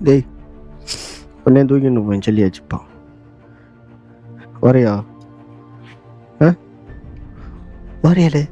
டேய் உடனே தூக்கிட்டு போய் சொல்லியாச்சுப்பா. வரையா? வரையாலே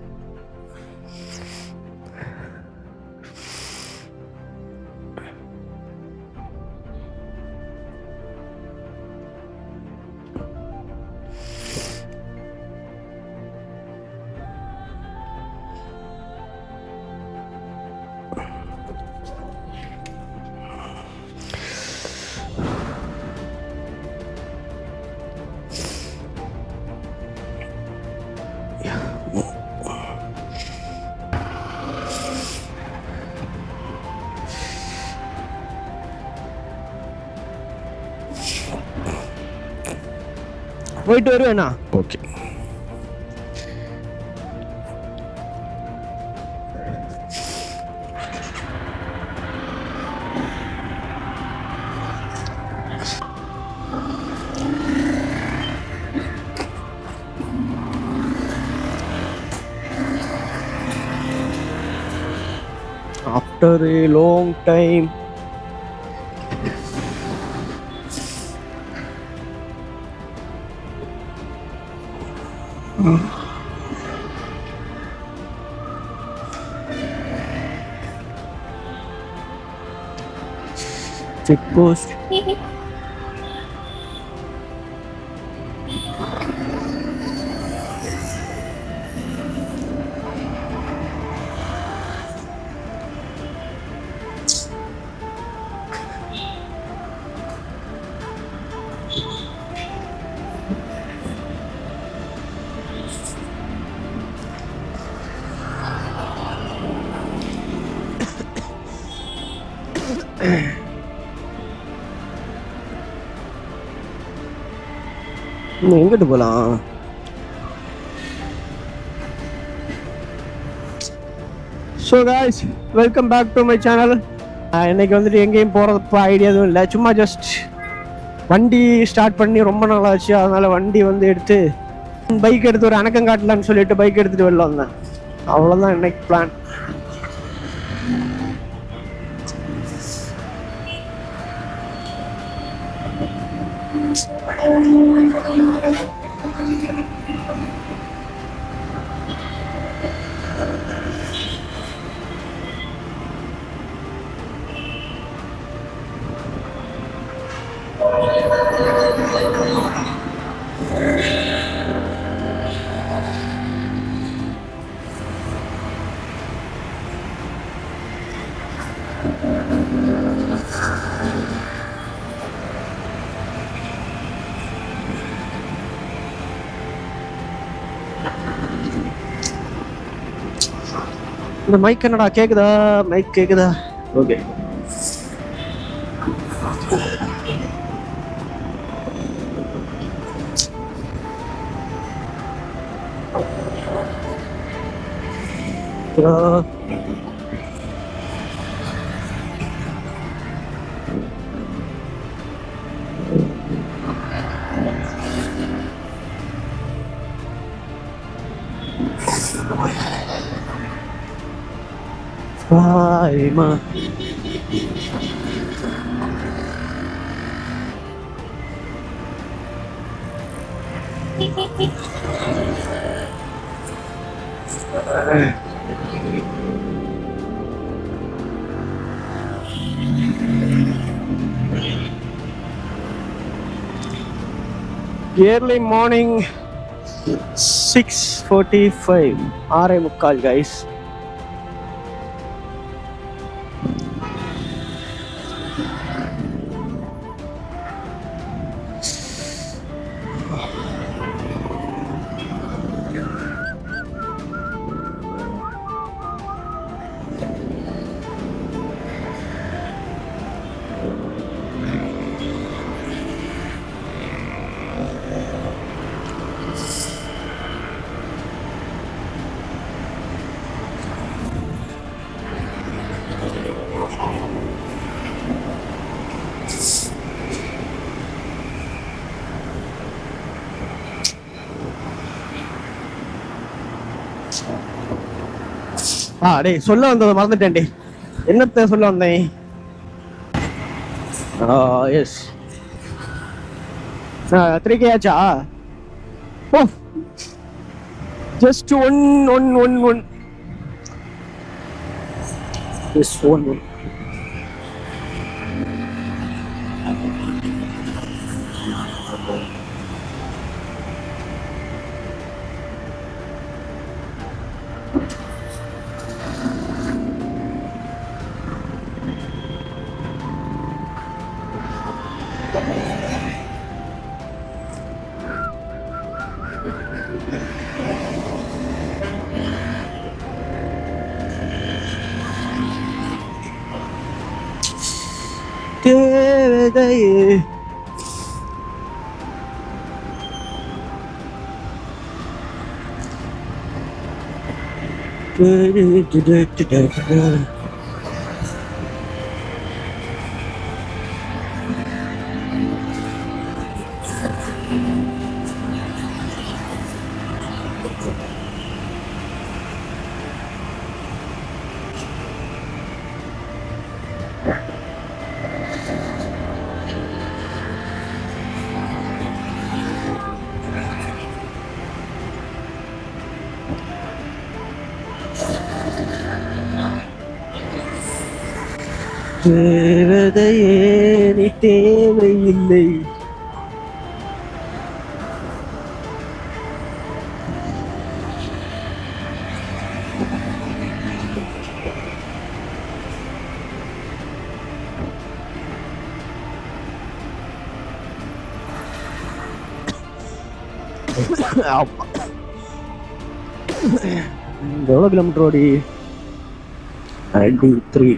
போயிட்டு வருவேண்ணா. Okay. After a long time. Check post. எங்கிட்டு போலாம்? So guys, welcome back to my channel. இன்னைக்கு வந்துட்டு எங்கேயும் போகிறதுப்பா ஐடியா எதுவும் இல்லை. சும்மா ஜஸ்ட் வண்டி ஸ்டார்ட் பண்ணி ரொம்ப நாள் ஆச்சு. அதனால் வண்டி வந்து எடுத்து பைக் எடுத்து ஒரு அணக்கம் காட்டலான்னு சொல்லிட்டு பைக் எடுத்துகிட்டு வெளில வந்தேன். அவ்வளோதான் இன்னைக்கு பிளான். இந்த மைக் என்னடா கேக்குதா? மைக் கேக்குதா? Okay. Faima. Early morning, 6:45. 6:45 guys. டேய் சொல்ல வந்ததை மறந்துட்டேன். என்னத்த சொல்ல வந்தேன்? எஸ் 3K ஆச்சா? ஓ ஜஸ்ட் ஒன் ஜஸ்ட் ஒன் தேவதையே தேவதையே நீ தேவையில்லை. எவ்வளோ கிலோமீட்டர் ஓடி? 93.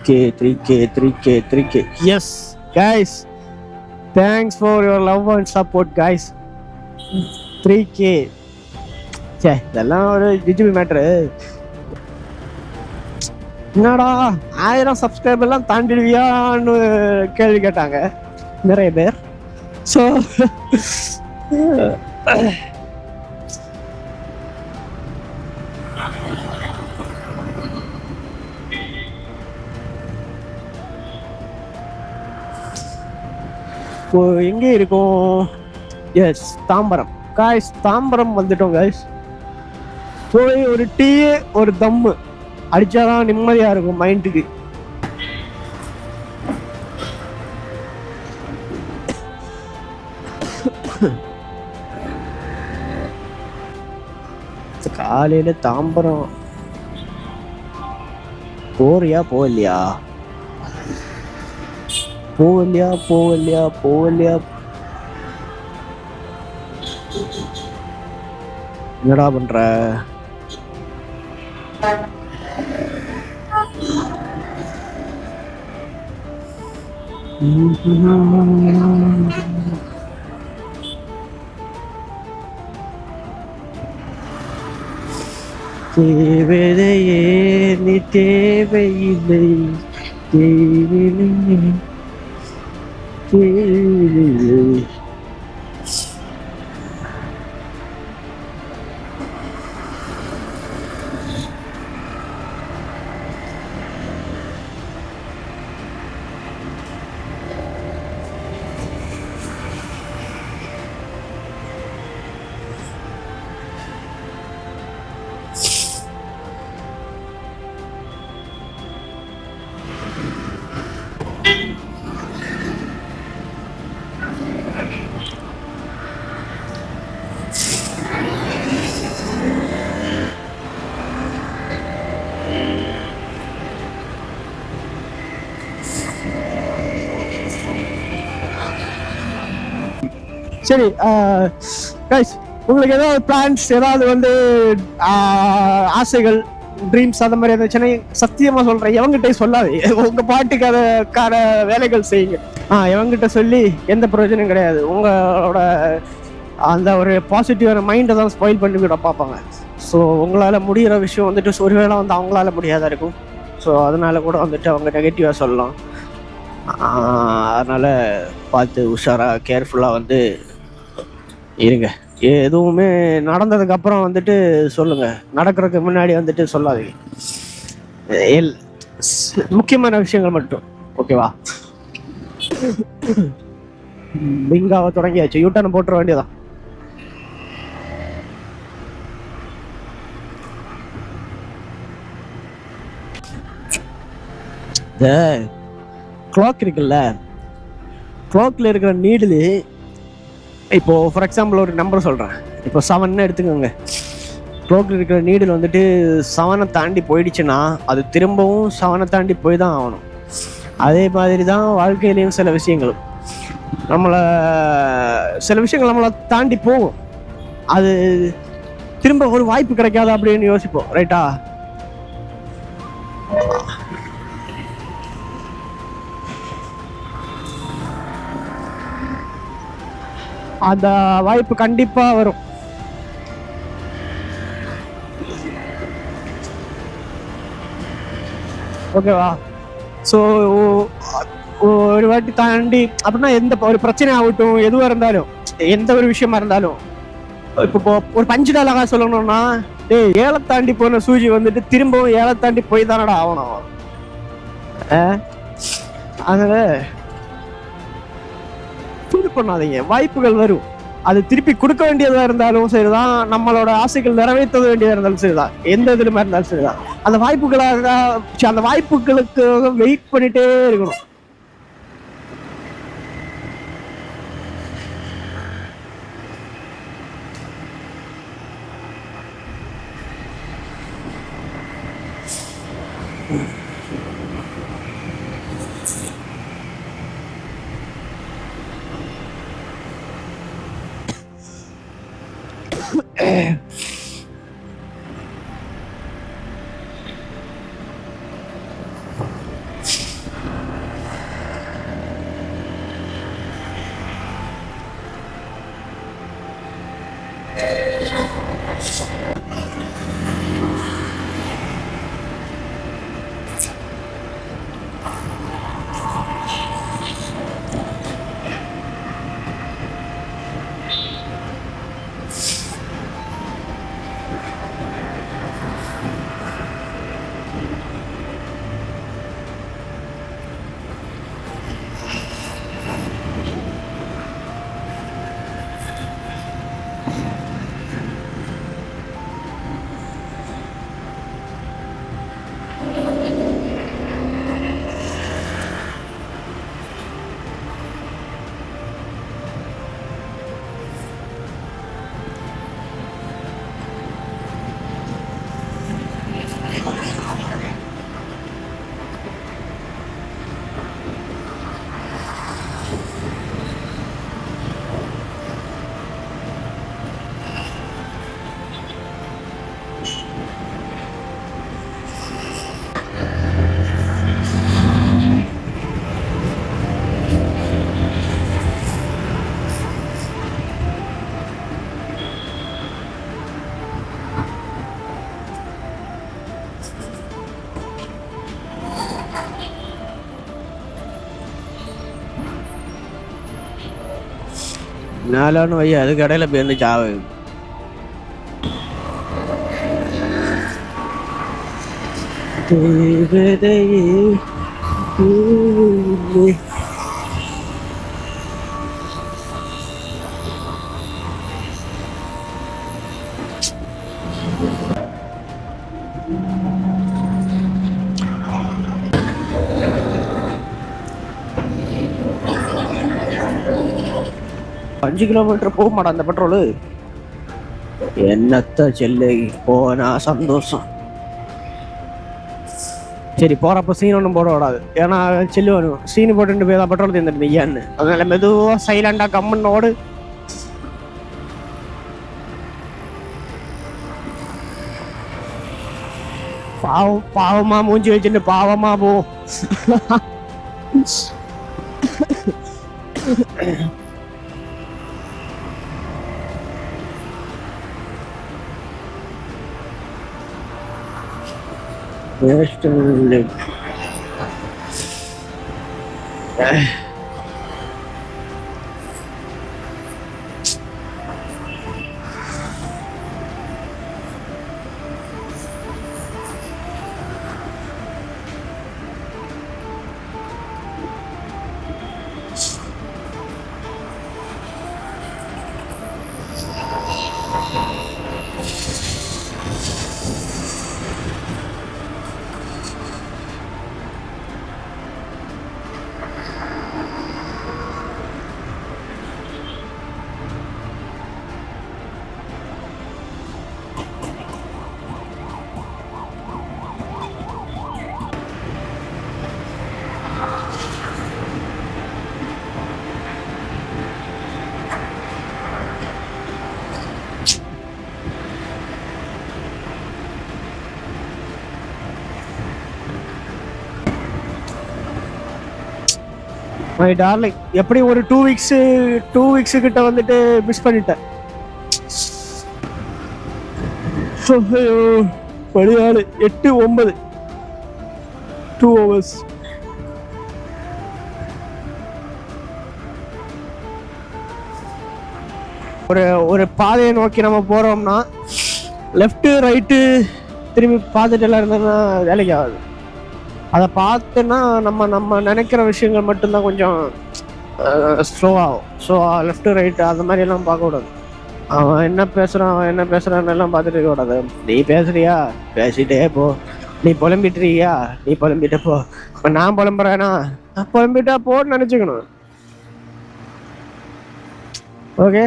$3K. Yes, guys. Thanks for your love and support, guys. 3K. சே, இதெல்லாம் ஒரு ஜிஜிபி மேட்ரு. என்னடா 1000 சப்ஸ்கிரைபர்லாம் தாண்டிடுவியான்னு கேள்வி கேட்டாங்க நிறைய பேர். ஸோ இப்போ எங்கே இருக்கும்? எஸ், தாம்பரம். காய்ஸ், தாம்பரம் வந்துட்டோம் காய்ஸ். போய் ஒரு டீ ஒரு தம்மு அடிச்சாதான் நிம்மதியா இருக்கும் மைண்டுக்கு. காலையில தாம்பரம் போறியா போகலையா? என்னடா பண்ற? தேவதையே நீ தேவையில்லை. சரி கைஸ், உங்களுக்கு ஏதாவது பிளான்ஸ், ஏதாவது வந்து ஆசைகள், ட்ரீம்ஸ் அந்த மாதிரி இருந்துச்சுன்னா சத்தியமா சொல்றேன், எவங்கிட்ட சொல்லாது. உங்க பாட்டுக்கு அதற்கான வேலைகள் செய்யுங்க. எவங்கிட்ட சொல்லி எந்த பிரயோஜனம் கிடையாது. உங்களோட அந்த ஒரு பாசிட்டிவான மைண்டை தான் ஸ்பாயில் பண்ணி விட பார்ப்பாங்க. ஸோ உங்களால் முடிகிற விஷயம் வந்துட்டு ஒருவேளை வந்து அவங்களால முடியாத இருக்கும். ஸோ அதனால கூட வந்துட்டு அவங்க நெகட்டிவாக சொல்லலாம். அதனால் பார்த்து உஷாராக கேர்ஃபுல்லாக வந்து இருங்க. எதுவுமே நடந்ததுக்கப்புறம் வந்துட்டு சொல்லுங்கள், நடக்கிறதுக்கு முன்னாடி வந்துட்டு சொல்லாதீங்க. முக்கியமான விஷயங்கள் மட்டும், ஓகேவா? பிங்காவை தொடங்கியாச்சு, யூட்டர்ன் போட்டுற வேண்டியதான். இந்த கிளாக் இருக்குல்ல, கிளாக்ல இருக்கிற நீடில், இப்போ ஃபார் எக்ஸாம்பிள் ஒரு நம்பர் சொல்கிறேன், இப்போ 7 எடுத்துக்கோங்க. கிளாக்ல இருக்கிற நீடில் வந்துட்டு 7 தாண்டி போயிடுச்சுன்னா அது திரும்பவும் 7 தாண்டி போய் தான் ஆகணும். அதே மாதிரி தான் வாழ்க்கையிலையும் சில விஷயங்கள் நம்மளை தாண்டி போகும். அது திரும்ப ஒரு வாய்ப்பு கிடைக்காது அப்படின்னு யோசிப்போம், ரைட்டா? அந்த வாய்ப்பு கண்டிப்பா வரும். ஓகேவா? ஸோ ஒரு வாட்டி தாண்டி அப்படின்னா எந்த ஒரு பிரச்சனை ஆகட்டும், எதுவாக இருந்தாலும், எந்த ஒரு விஷயமா இருந்தாலும், இப்போ ஒரு பஞ்சு டாலாக சொல்லணும்னா, 7 தாண்டி போன சூஜி வந்துட்டு திரும்பவும் 7 தாண்டி போய் தானடா ஆகணும். அதனால ஃபீல் பண்ணாதீங்க, வாய்ப்புகள் வரும். அது திருப்பி கொடுக்க வேண்டியதா இருந்தாலும் சரிதான், நம்மளோட ஆசைகள் நிறைவேற்ற வேண்டியதா இருந்தாலும் சரிதான், எந்த இதுலுமா இருந்தாலும் சரிதான், அந்த வாய்ப்புகளுக்கு வெயிட் பண்ணிட்டே இருக்கணும். நாலான்னு வைய, அதுக்கு இடையில பேருந்து சாவு. அஞ்சு கிலோமீட்டர் போக மாட்டா அந்த பெட்ரோலு. என்னத்த செல்லு போனா சந்தோஷம். சரி, போறப்ப சீன் ஒன்றும் போட விடாது, ஏன்னா செல்லு வேணும். சீனு போட்டு போய் தான் பெட்ரோல் தந்துட்டு ஏன்னு, அதனால மெதுவா சைலண்டா கம்மன் ஓடு. பாவமா மூஞ்சி வச்சுட்டு பாவமா போ. வேஸ்ட். மை டார்லிங், எப்படி ஒரு 2 வீக்ஸ் கிட்ட வந்துட்டு மிஸ் பண்ணிட்டேன். பழியாடு 8-9 2 hours. ஒரு பாதையை நோக்கி நம்ம போறோம்னா லெஃப்ட் ரைட்டு திரும்பி பார்த்துட்டு எல்லாம் இருந்தோம்னா வேலைக்கு ஆகாது. அதை பார்த்துன்னா நம்ம நினைக்கிற விஷயங்கள் மட்டும்தான் கொஞ்சம் ஸ்லோவாகும். ஸோ லெஃப்ட் ரைட்டு அந்த மாதிரி எல்லாம் பார்க்கக்கூடாது. அவன் என்ன பேசுகிறான்னு எல்லாம் பார்த்துட்டு இருக்கக்கூடாது. நீ பேசுறியா, பேசிட்டே போ. நீ புலம்பிட்டுருக்கியா, நீ புலம்பிட்டே போ. இப்போ நான் புலம்புறேன்னா புலம்பிட்டா போன்னு நினச்சிக்கணும். ஓகே,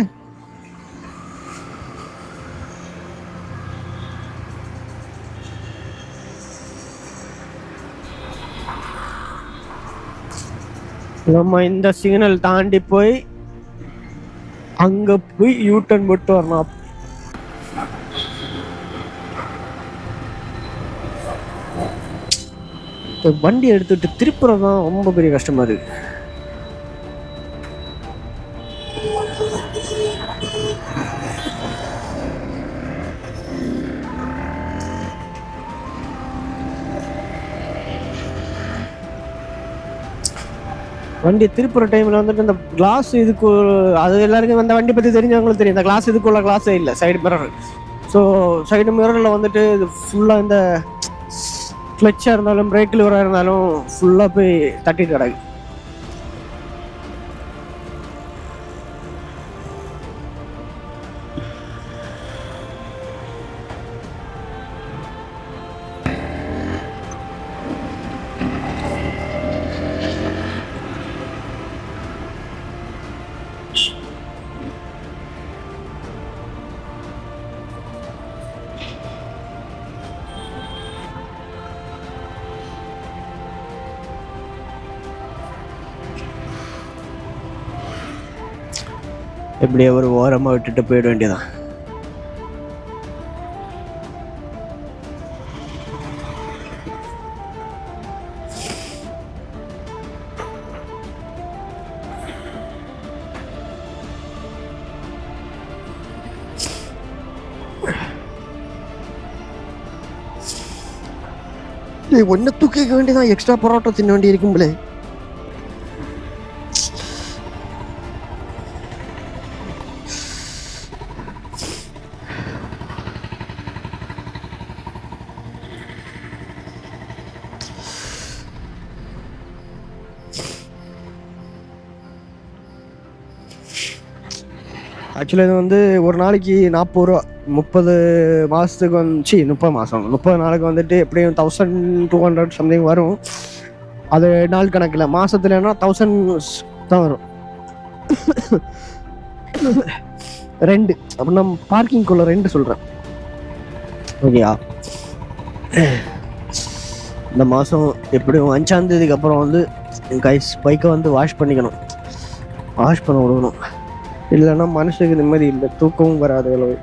நம்ம இந்த சிக்னல் தாண்டி போய் அங்க போய் யூட்டன் போட்டு வரணும். வண்டி எடுத்துட்டு திருப்புறது தான் ரொம்ப பெரிய கஷ்டமா இருக்கு. வண்டி திருப்புற டைம்ல வந்துட்டு இந்த கிளாஸ் இதுக்கு அது எல்லாருக்கும் அந்த வண்டி பற்றி தெரிஞ்சவங்களும் தெரியும். இந்த கிளாஸ் இதுக்குள்ள கிளாஸே இல்லை, சைடு மிரர். ஸோ சைடு மிரரில் வந்துட்டு இது ஃபுல்லாக இந்த கிளச்சாக இருந்தாலும் பிரேக் லிவராக இருந்தாலும் ஃபுல்லாக போய் தட்டிட்டு கிடக்கு. எப்படியே ஒரு ஓரமாக விட்டுட்டு போயிட வேண்டியதான். ஒன்ன தூக்கிக்க வேண்டியதான், எக்ஸ்ட்ரா பரோட்டா தின்ன வேண்டி இருக்கும்ல. ஆக்சுவலி இது வந்து ஒரு நாளைக்கு 40 ரூபா, 30 மாதத்துக்கு வந்துச்சு. 30 நாளுக்கு வந்துட்டு எப்படியும் 1200 சம்திங் வரும். அது நாள் கணக்கில், மாதத்துலன்னா 1000 தான் வரும். 2 அப்படின்னா பார்க்கிங்குள்ள 2 சொல்கிறேன். ஓகேயா, இந்த மாதம் எப்படியும் 5ஆம் தேதிக்கு அப்புறம் வந்து பைக்கை வந்து வாஷ் பண்ணிக்கணும், வாஷ் பண்ண விடணும். இல்லைன்னா மனுஷனுக்கு நிம்மதி இல்லை, தூக்கமும் வராது அளவு.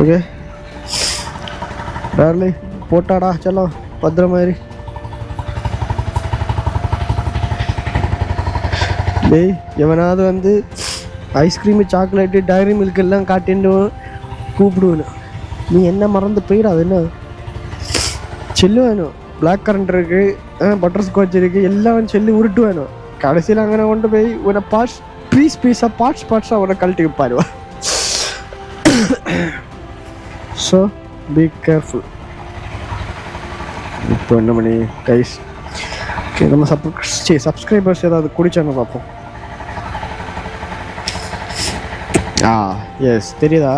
ஓகே டார்லி, போட்டாடா செல்லம், பத்திர மாதிரி. டேய், எவனாவது வந்து ஐஸ்கிரீமு, சாக்லேட்டு, டைரி மில்க் எல்லாம் காட்டின்னு கூப்பிடுவேன். நீ என்ன மறந்து போயிடாது என்ன? செல்லு வேணும், பிளாக் கரண்ட் இருக்கு, பட்டர் ஸ்காட்ச் இருக்கு, எல்லாம் செல்லு உருட்டு வேணும். கடைசியில் அங்கே கொண்டு போய் உன பீஸாக பார்ட்ஸாக உன கழட்டி வைப்பாருவா. So be careful. இப்போ என்ன மணி கைஸ்? ஓகே, நம்ம சப்ஸ்கிரைபர்ஸ் ஏதாவது குடிச்சாங்க பார்ப்போம். எஸ் தெரியுதா?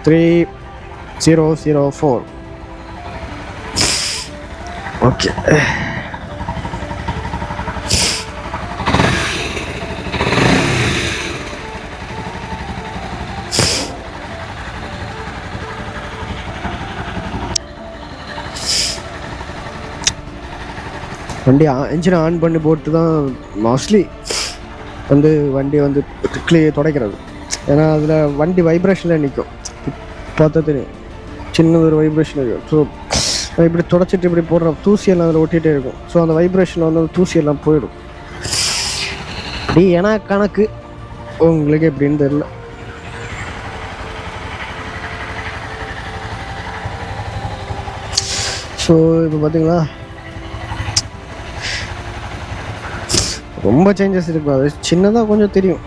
3004. ஓகே, வண்டி என்ஜினை ஆன் பண்ணி போட்டு தான் மோஸ்ட்லி வந்து வண்டி வந்து துடைக்கிறது. ஏன்னா அதில் வண்டி வைப்ரேஷனில் நிற்கும், பார்த்தா தெரியும், சின்னது ஒரு வைப்ரேஷன் இருக்கும். ஸோ இப்படி துடைச்சிட்டு இப்படி போடுற தூசியெல்லாம் அதில் ஒட்டிகிட்டே இருக்கும். ஸோ அந்த வைப்ரேஷனில் வந்து தூசியெல்லாம் போயிடும். அப்படி ஏன்னா கணக்கு உங்களுக்கு எப்படின்னு தெரியல. ஸோ இப்போ பார்த்தீங்களா ரொம்ப சேஞ்சஸ் இருக்கும். அது சின்னதாக கொஞ்சம் தெரியும்.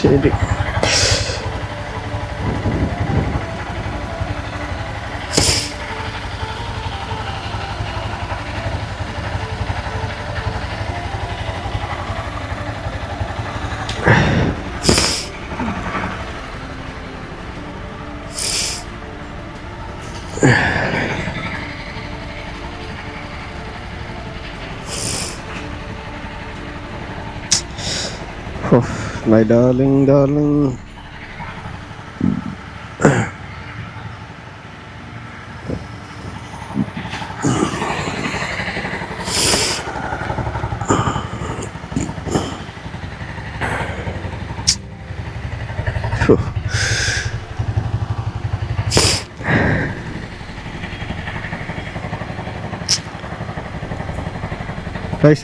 சரி, my darling.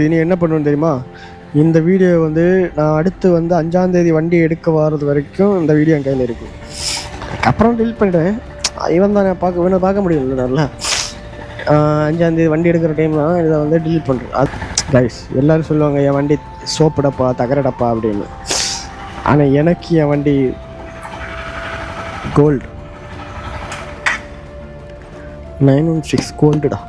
இனி என்ன பண்ணுவேன்னு தெரியுமா? இந்த வீடியோ வந்து நான் அடுத்து வந்து 5ஆம் தேதி வண்டி எடுக்க வர்றது வரைக்கும் இந்த வீடியோ என் கையில் இருக்குது. அப்புறம் டெலிட் பண்ணிட்டேன். இவன் தான் பார்க்க முடியல நல்லா. 5ஆம் தேதி வண்டி எடுக்கிற டைம்லாம் இதை வந்து டெலிட் பண்ணுறேன். அது கைஸ் எல்லோரும் சொல்லுவாங்க என் வண்டி சோப்புடப்பா தகரடப்பா அப்படின்னு. ஆனால் எனக்கு என் வண்டி கோல்டு 916 கோல்டுடா.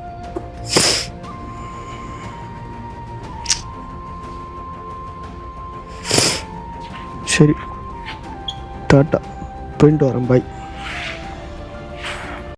சரி, டாட்டா, போயிட்டு வரேன், பாய்.